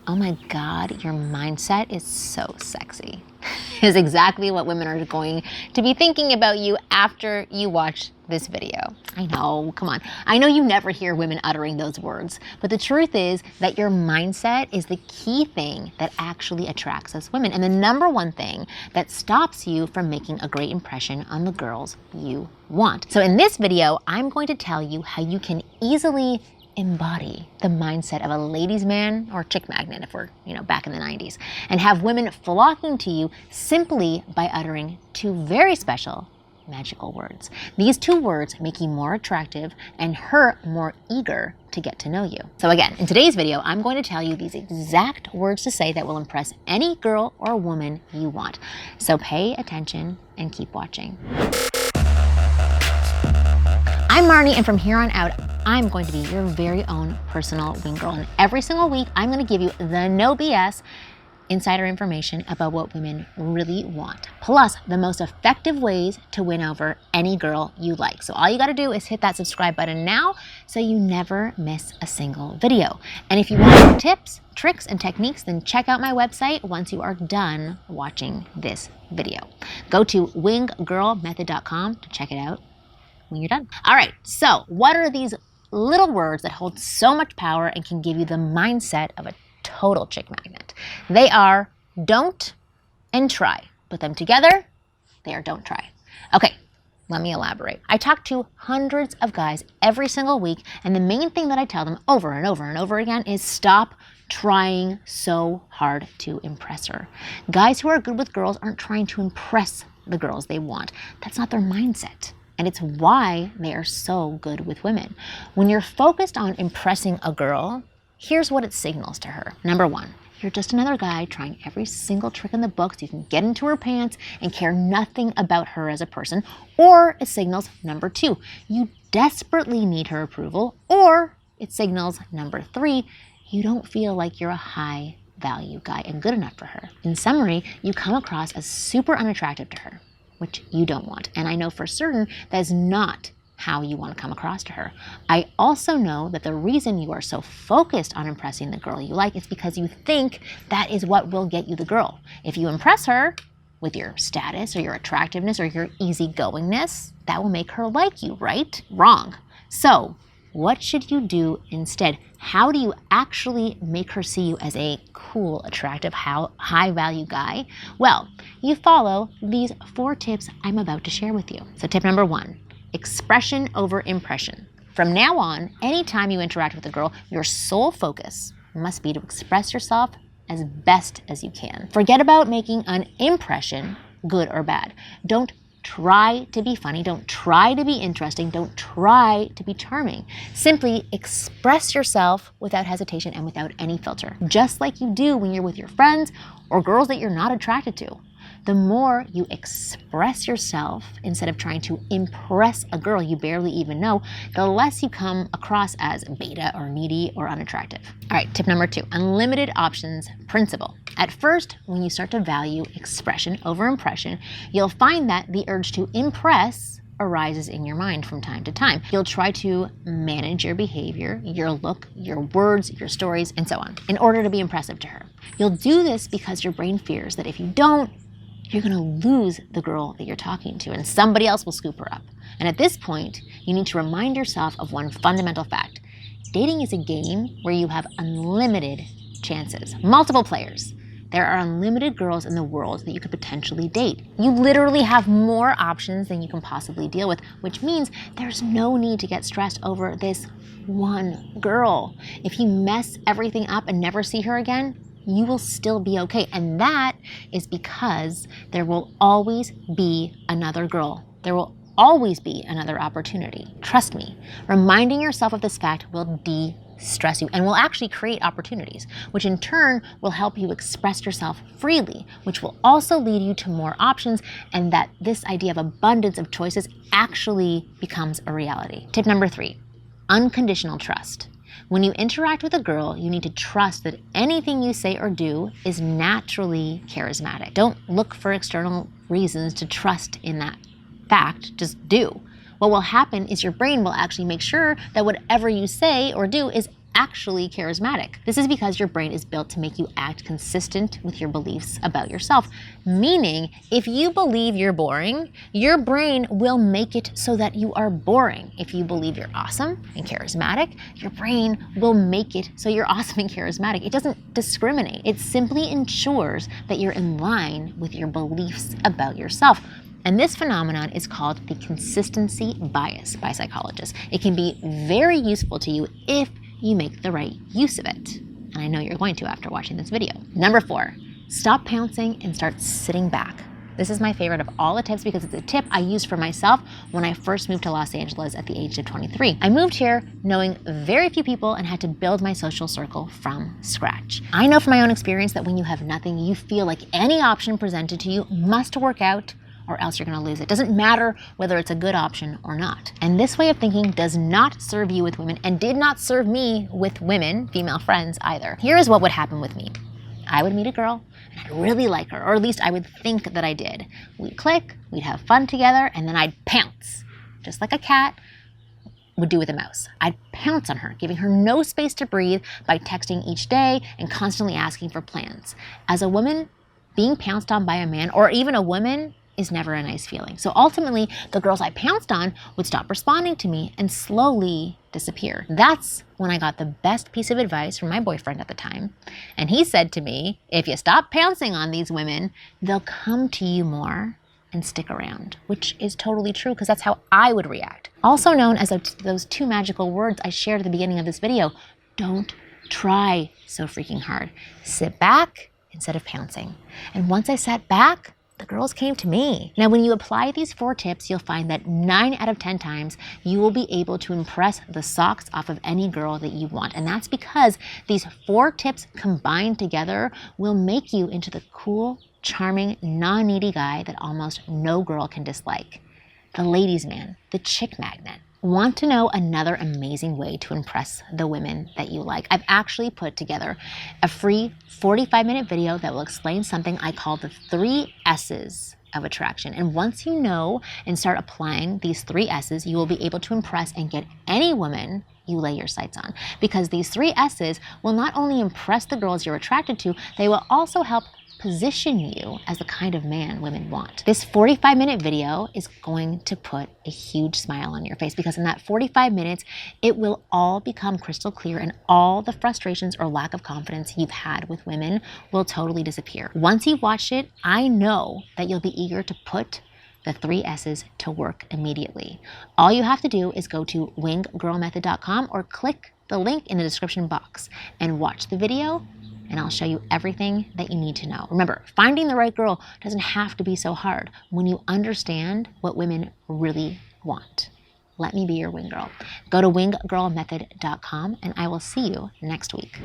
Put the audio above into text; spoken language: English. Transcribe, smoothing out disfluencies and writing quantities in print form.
Oh my God, your mindset is so sexy. Is exactly what women are going to be thinking about you after you watch this video. I know, come on. I know you never hear women uttering those words, but the truth is that your mindset is the key thing that actually attracts us women, and the number one thing that stops you from making a great impression on the girls you want. So in this video, I'm going to tell you how you can easily embody the mindset of a ladies' man or chick magnet if we're, back in the 90s, and have women flocking to you simply by uttering two very special magical words. These two words make you more attractive and her more eager to get to know you. So again, in today's video, I'm going to tell you these exact words to say that will impress any girl or woman you want. So pay attention and keep watching. I'm Marni, and from here on out, I'm going to be your very own personal wing girl. And every single week, I'm going to give you the no BS insider information about what women really want, plus the most effective ways to win over any girl you like. So all you got to do is hit that subscribe button now so you never miss a single video. And if you want more tips, tricks, and techniques, then check out my website once you are done watching this video. Go to winggirlmethod.com to check it out when you're done. All right, so what are these little words that hold so much power and can give you the mindset of a total chick magnet? They are don't and try. Put them together, they are don't try. Okay, let me elaborate. I talk to hundreds of guys every single week, and the main thing that I tell them over and over and over again is stop trying so hard to impress her. Guys who are good with girls aren't trying to impress the girls they want. That's not their mindset. And it's why they are so good with women. When you're focused on impressing a girl, here's what it signals to her. Number one, you're just another guy trying every single trick in the book so you can get into her pants and care nothing about her as a person. Or it signals number two, you desperately need her approval. Or it signals number three, you don't feel like you're a high value guy and good enough for her. In summary, you come across as super unattractive to her, which you don't want. And I know for certain that is not how you want to come across to her. I also know that the reason you are so focused on impressing the girl you like is because you think that is what will get you the girl. If you impress her with your status or your attractiveness or your easygoingness, that will make her like you, right? Wrong. So what should you do instead? How do you actually make her see you as a cool, attractive, high-value guy? Well, you follow these 4 tips I'm about to share with you. So tip number 1, expression over impression. From now on, anytime you interact with a girl, your sole focus must be to express yourself as best as you can. Forget about making an impression, good or bad. Don't try to be funny, don't try to be interesting, don't try to be charming. Simply express yourself without hesitation and without any filter, just like you do when you're with your friends or girls that you're not attracted to. The more you express yourself instead of trying to impress a girl you barely even know, the less you come across as beta or needy or unattractive. All right, tip number 2, unlimited options principle. At first, when you start to value expression over impression, you'll find that the urge to impress arises in your mind from time to time. You'll try to manage your behavior, your look, your words, your stories, and so on, in order to be impressive to her. You'll do this because your brain fears that if you don't, you're gonna lose the girl that you're talking to and somebody else will scoop her up. And at this point, you need to remind yourself of one fundamental fact. Dating is a game where you have unlimited chances, multiple players. There are unlimited girls in the world that you could potentially date. You literally have more options than you can possibly deal with, which means there's no need to get stressed over this one girl. If you mess everything up and never see her again, you will still be okay. And that is because there will always be another girl. There will always be another opportunity. Trust me, reminding yourself of this fact will de-stress you and will actually create opportunities, which in turn will help you express yourself freely, which will also lead you to more options, and that this idea of abundance of choices actually becomes a reality. Tip number 3, unconditional trust. When you interact with a girl, you need to trust that anything you say or do is naturally charismatic. Don't look for external reasons to trust in that fact, just do. What will happen is your brain will actually make sure that whatever you say or do is actually charismatic. This is because your brain is built to make you act consistent with your beliefs about yourself. Meaning, if you believe you're boring, your brain will make it so that you are boring. If you believe you're awesome and charismatic, your brain will make it so you're awesome and charismatic. It doesn't discriminate. It simply ensures that you're in line with your beliefs about yourself. And this phenomenon is called the consistency bias by psychologists. It can be very useful to you if you make the right use of it. And I know you're going to after watching this video. Number 4, stop pouncing and start sitting back. This is my favorite of all the tips because it's a tip I used for myself when I first moved to Los Angeles at the age of 23. I moved here knowing very few people and had to build my social circle from scratch. I know from my own experience that when you have nothing, you feel like any option presented to you must work out or else you're gonna lose it. Doesn't matter whether it's a good option or not. And this way of thinking does not serve you with women and did not serve me with women, female friends either. Here is what would happen with me. I would meet a girl and I'd really like her, or at least I would think that I did. We'd click, we'd have fun together, and then I'd pounce, just like a cat would do with a mouse. I'd pounce on her, giving her no space to breathe by texting each day and constantly asking for plans. As a woman, being pounced on by a man, or even a woman, is never a nice feeling. So ultimately, the girls I pounced on would stop responding to me and slowly disappear. That's when I got the best piece of advice from my boyfriend at the time. And he said to me, if you stop pouncing on these women, they'll come to you more and stick around, which is totally true because that's how I would react. Also known as those 2 magical words I shared at the beginning of this video, don't try so freaking hard. Sit back instead of pouncing. And once I sat back, the girls came to me. Now, when you apply these 4 tips, you'll find that 9 out of 10 times you will be able to impress the socks off of any girl that you want. And that's because these 4 tips combined together will make you into the cool, charming, non-needy guy that almost no girl can dislike. The ladies' man, the chick magnet. Want to know another amazing way to impress the women that you like? I've actually put together a free 45-minute video that will explain something I call the 3 S's of attraction. And once you know and start applying these 3 S's, you will be able to impress and get any woman you lay your sights on. Because these 3 S's will not only impress the girls you're attracted to, they will also help position you as the kind of man women want. This 45-minute video is going to put a huge smile on your face because in that 45 minutes, it will all become crystal clear and all the frustrations or lack of confidence you've had with women will totally disappear. Once you've watched it, I know that you'll be eager to put the 3 S's to work immediately. All you have to do is go to winggirlmethod.com or click the link in the description box and watch the video, and I'll show you everything that you need to know. Remember, finding the right girl doesn't have to be so hard when you understand what women really want. Let me be your wing girl. Go to winggirlmethod.com and I will see you next week.